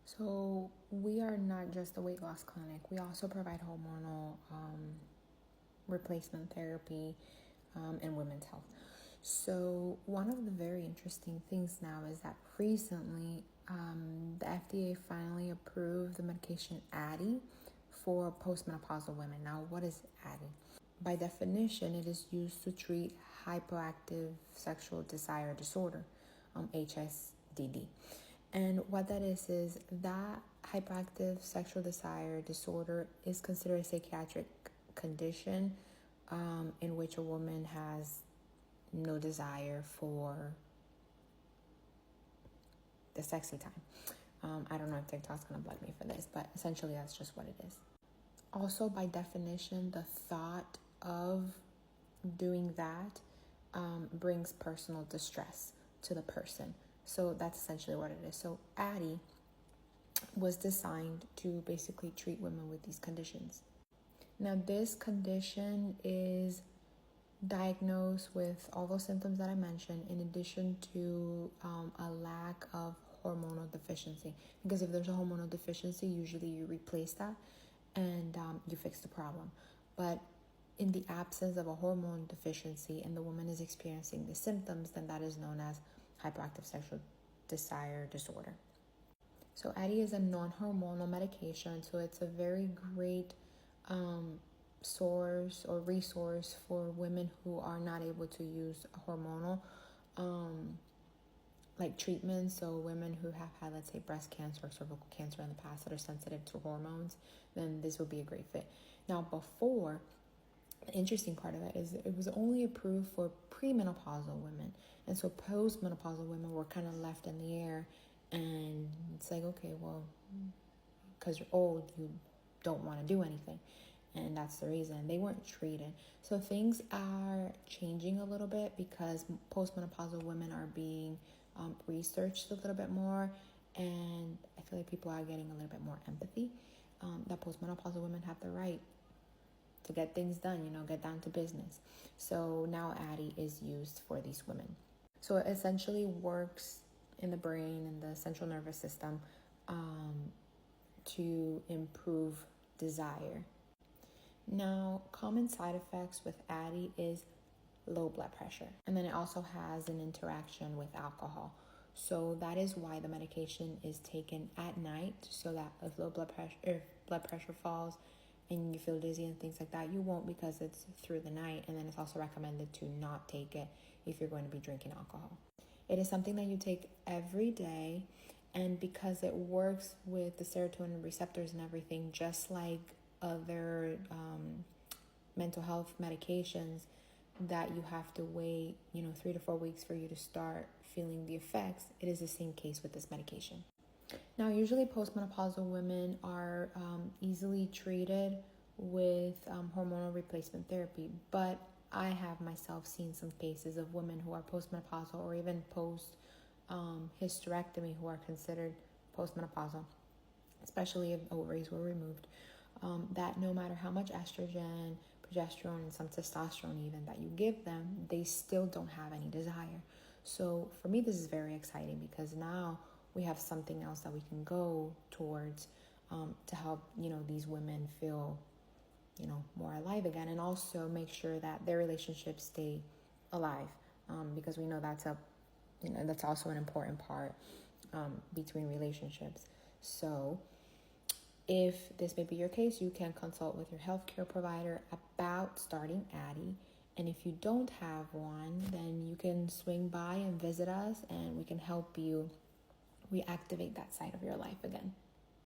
So we are not just a weight loss clinic. We also provide hormonal replacement therapy and women's health. So one of the very interesting things now is that recently the FDA finally approved the medication Addyi for postmenopausal women. Now, what is Addyi? By definition, it is used to treat hypoactive sexual desire disorder, HSDD. And what that is that hypoactive sexual desire disorder is considered a psychiatric condition in which a woman has no desire for the sexy time. I don't know if TikTok's gonna block me for this, but essentially that's just what it is. Also, by definition, the thought of doing that brings personal distress to the person. So that's essentially what it is. So Addyi was designed to basically treat women with these conditions. Now, this condition is diagnosed with all those symptoms that I mentioned, in addition to a lack of hormonal deficiency. Because if there's a hormonal deficiency, usually you replace that and you fix the problem. But in the absence of a hormone deficiency and the woman is experiencing the symptoms, then that is known as hyperactive sexual desire disorder. So Addyi is a non-hormonal medication, so it's a very great source or resource for women who are not able to use hormonal like treatments. So women who have had, let's say, breast cancer or cervical cancer in the past that are sensitive to hormones, then this would be a great fit. Now, before, the interesting part of it is it was only approved for premenopausal women, and so postmenopausal women were kind of left in the air. And it's like, okay, well, because you're old, you don't want to do anything, and that's the reason they weren't treated. So things are changing a little bit because postmenopausal women are being researched a little bit more, and I feel like people are getting a little bit more empathy that postmenopausal women have the right to get things done, get down to business. So now Addyi is used for these women. So it essentially works in the brain and the central nervous system to improve desire. Now, common side effects with Addyi is low blood pressure. And then it also has an interaction with alcohol. So that is why the medication is taken at night, so that if blood pressure falls and you feel dizzy and things like that, you won't, because it's through the night. And then it's also recommended to not take it if you're going to be drinking alcohol. It is something that you take every day, and because it works with the serotonin receptors and everything, just like other mental health medications that you have to wait 3 to 4 weeks for you to start feeling the effects, it is the same case with this medication. Now, usually postmenopausal women are easily treated with hormonal replacement therapy, but I have myself seen some cases of women who are postmenopausal or even post hysterectomy who are considered postmenopausal, especially if ovaries were removed, that no matter how much estrogen, progesterone, and some testosterone even that you give them, they still don't have any desire. So for me, this is very exciting because now we have something else that we can go towards to help these women feel more alive again, and also make sure that their relationships stay alive, because we know that's also an important part between relationships. So if this may be your case, you can consult with your healthcare provider about starting Addyi. And if you don't have one, then you can swing by and visit us, and we can help you reactivate that side of your life again.